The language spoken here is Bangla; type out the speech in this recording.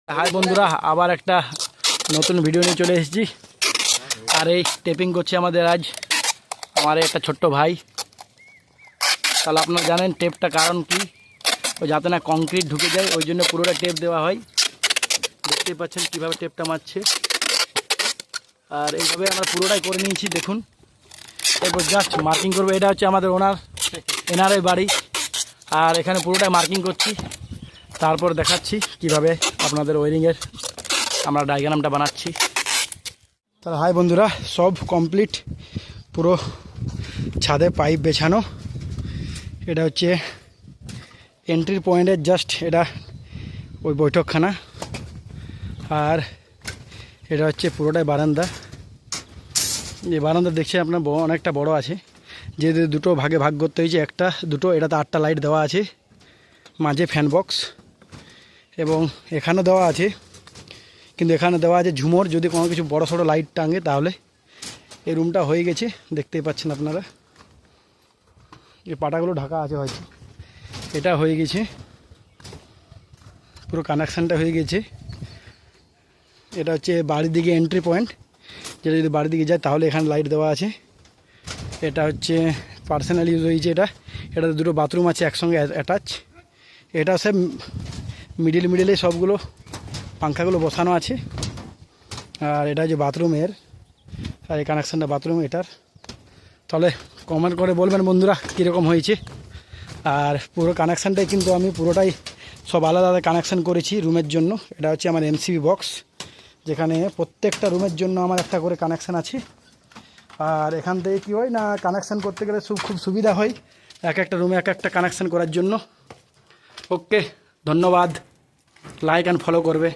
হাই বন্ধুরা, আবার একটা নতুন ভিডিও নিয়ে চলে এসেছি। আর এই টেপিং করছে আমাদের আজ আমার একটা ছোট্ট ভাই। তাহলে আপনারা জানেন টেপটা কারণ কি, ওই যাতে না কংক্রিট ঢুকে যায় ওই জন্য পুরোটা টেপ দেওয়া হয়। দেখতেই পাচ্ছেন কীভাবে টেপটা মারছে। আর এইভাবে আমরা পুরোটাই করে নিয়েছি দেখুন। এরপর জাস্ট মার্কিং করবো। এটা হচ্ছে আমাদের এনারের বাড়ি। আর এখানে পুরোটাই মার্কিং করছি, তারপর দেখাচ্ছি কিভাবে আপনাদের ওয়ারিংয়ের আমরা ডায়াগ্রামটা বানাচ্ছি। তাহলে হাই বন্ধুরা, সব কমপ্লিট, পুরো ছাদে পাইপ বেছানো। এটা হচ্ছে এন্ট্রি পয়েন্টের জাস্ট এটা ওই বৈঠকখানা। আর এটা হচ্ছে পুরোটাই বারান্দা। এই বারান্দা দেখছি আপনার অনেকটা বড় আছে, যেহেতু দুটো ভাগে ভাগ করতে হয়েছে, একটা দুটো। এটাতে 8টা লাইট দেওয়া আছে, মাঝে ফ্যান বক্স, এবং এখানেও দেওয়া আছে, কিন্তু এখানে দেওয়া আছে ঝুমর। যদি কোনো কিছু বড় সড়ো লাইট টাঙে তাহলে এই রুমটা হয়ে গেছে। দেখতেই পাচ্ছেন আপনারা, এই পাটাগুলো ঢাকা আছে হয়তো। এটা হয়ে গেছে, পুরো কানেকশানটা হয়ে গেছে। এটা হচ্ছে বাড়ির দিকে এন্ট্রি পয়েন্ট, যেটা যদি বাড়ির দিকে যায় তাহলে এখানে লাইট দেওয়া আছে। এটা হচ্ছে পার্সোনাল ইউজ হয়েছে। এটাতে দুটো বাথরুম আছে একসঙ্গে অ্যাটাচ। এটা সব মিডিলে সবগুলো পাঙ্খাগুলো বসানো আছে। আর এটা হচ্ছে বাথরুমের, আর এই কানেকশানটা বাথরুম এটার। তাহলে কমেন্ট করে বলবেন বন্ধুরা কীরকম হয়েছে। আর পুরো কানেকশানটাই কিন্তু আমি পুরোটাই সব আলাদা আলাদা কানেকশান করেছি রুমের জন্য। এটা হচ্ছে আমার এমসিবি বক্স, যেখানে প্রত্যেকটা রুমের জন্য আমার একটা করে কানেকশান আছে। আর এখান থেকে কী হয় না, কানেকশান করতে গেলে খুব সুবিধা হয় এক একটা রুমে এক একটা কানেকশান করার জন্য। ওকে, ধন্যবাদ। লাইক অ্যান্ড ফলো করবে।